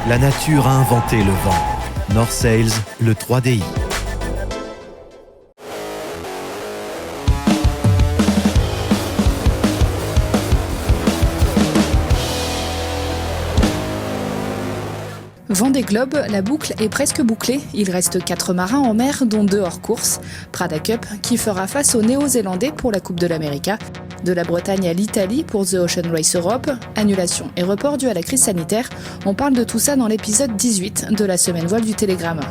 La nature a inventé le vent. North Sails, le 3DI. Vendée Globe, la boucle est presque bouclée. Il reste 4 marins en mer, dont 2 hors course. Prada Cup, qui fera face aux Néo-Zélandais pour la Coupe de l'Amérique. De la Bretagne à l'Italie pour The Ocean Race Europe, annulation et report dû à la crise sanitaire. On parle de tout ça dans l'épisode 18 de la semaine voile du Télégramme.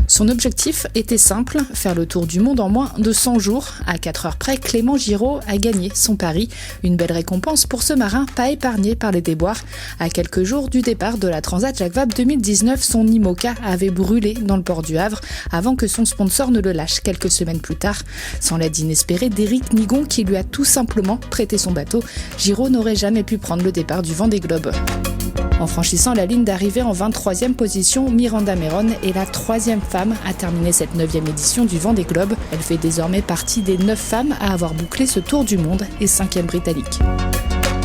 Son objectif était simple, faire le tour du monde en moins de 100 jours. À 4 heures près, Clément Giraud a gagné son pari. Une belle récompense pour ce marin pas épargné par les déboires. À quelques jours du départ de la Transat Jacques Vabre 2019, son IMOCA avait brûlé dans le port du Havre avant que son sponsor ne le lâche quelques semaines plus tard. Sans l'aide inespérée d'Éric Nigon qui lui a tout simplement prêté son bateau, Giraud n'aurait jamais pu prendre le départ du Vendée Globe. En franchissant la ligne d'arrivée en 23e position, Miranda Meron est la 3e femme à terminer cette 9e édition du Vendée Globe. Elle fait désormais partie des 9 femmes à avoir bouclé ce tour du monde et 5e britannique.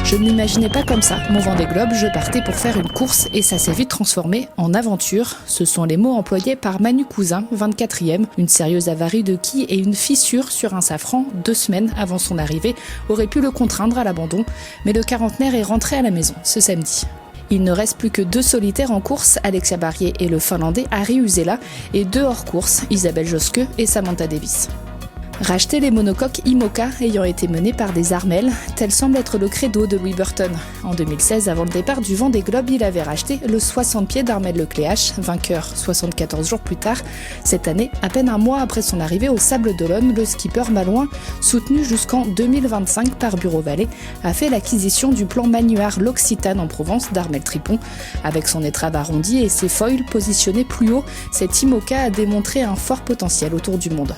Je ne m'imaginais pas comme ça mon Vendée Globe, je partais pour faire une course et ça s'est vite transformé en aventure. Ce sont les mots employés par Manu Cousin, 24e. Une sérieuse avarie de quille et une fissure sur un safran 2 semaines avant son arrivée aurait pu le contraindre à l'abandon. Mais le quarantenaire est rentré à la maison ce samedi. Il ne reste plus que 2 solitaires en course, Alexia Barrier et le Finlandais Harry Usela, et 2 hors course, Isabelle Josque et Samantha Davis. Racheter les monocoques IMOCA ayant été menés par des armelles, tel semble être le credo de Louis Burton. En 2016, avant le départ du Vendée Globe, il avait racheté le 60 pieds d'Armelle Lecléache, vainqueur 74 jours plus tard. Cette année, à peine un mois après son arrivée au Sable d'Olonne, le skipper malouin, soutenu jusqu'en 2025 par Bureau Vallée, a fait l'acquisition du plan Manuard L'Occitane en Provence d'Armelle Tripon. Avec son étrave arrondie et ses foils positionnés plus haut, cet IMOCA a démontré un fort potentiel autour du monde.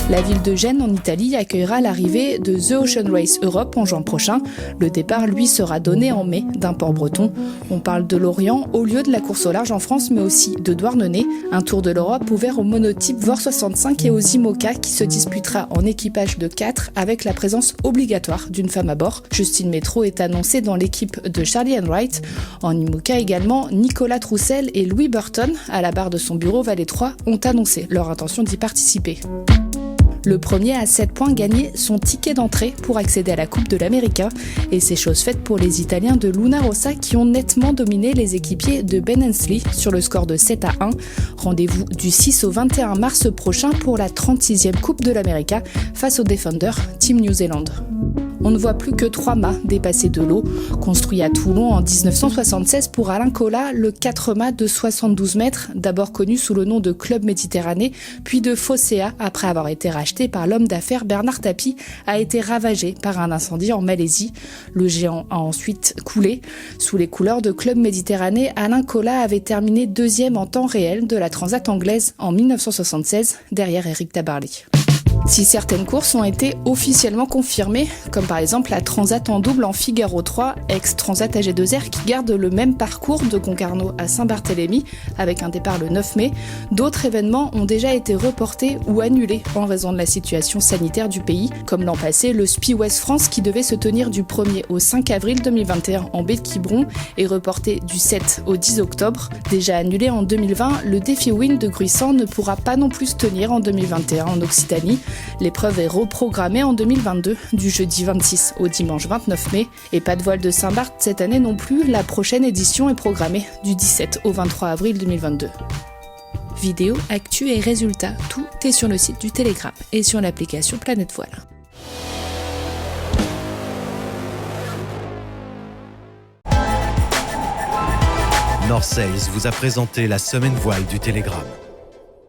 La ville de Gênes, en Italie, accueillera l'arrivée de The Ocean Race Europe en juin prochain. Le départ, lui, sera donné en mai d'un port breton. On parle de Lorient, au lieu de la course au large en France, mais aussi de Douarnenez. Un tour de l'Europe ouvert aux monotypes VOR 65 et aux IMOCA qui se disputera en équipage de 4 avec la présence obligatoire d'une femme à bord. Justine Métro est annoncée dans l'équipe de Charlie Wright. En IMOCA également, Nicolas Troussel et Louis Burton, à la barre de son bureau Vallée 3, ont annoncé leur intention d'y participer. Le premier a 7 points gagnés son ticket d'entrée pour accéder à la Coupe de l'Amérique. Et c'est chose faite pour les Italiens de Luna Rossa qui ont nettement dominé les équipiers de Ben Hensley sur le score de 7-1. Rendez-vous du 6 au 21 mars prochain pour la 36e Coupe de l'Amérique face au Defender Team New Zealand. On ne voit plus que 3 mâts dépassés de l'eau. Construit à Toulon en 1976 pour Alain Colas, le 4 mâts de 72 mètres, d'abord connu sous le nom de Club Méditerranée, puis de Fosséa, après avoir été racheté par l'homme d'affaires Bernard Tapie, a été ravagé par un incendie en Malaisie. Le géant a ensuite coulé. Sous les couleurs de Club Méditerranée, Alain Colas avait terminé 2e en temps réel de la Transat anglaise en 1976, derrière Éric Tabarly. Si certaines courses ont été officiellement confirmées, comme par exemple la Transat en double en Figaro 3, ex-Transat AG2R qui garde le même parcours de Concarneau à Saint-Barthélemy avec un départ le 9 mai, d'autres événements ont déjà été reportés ou annulés en raison de la situation sanitaire du pays, comme l'an passé le SPI Ouest France qui devait se tenir du 1er au 5 avril 2021 en baie de Quiberon et reporté du 7 au 10 octobre. Déjà annulé en 2020, le défi Wind de Gruissant ne pourra pas non plus se tenir en 2021 en Occitanie. L'épreuve est reprogrammée en 2022, du jeudi 26 au dimanche 29 mai. Et pas de voile de Saint-Barth cette année non plus, la prochaine édition est programmée du 17 au 23 avril 2022. Vidéo, actu et résultats, tout est sur le site du Télégramme et sur l'application Planète Voile. North Sails vous a présenté la semaine voile du Télégramme.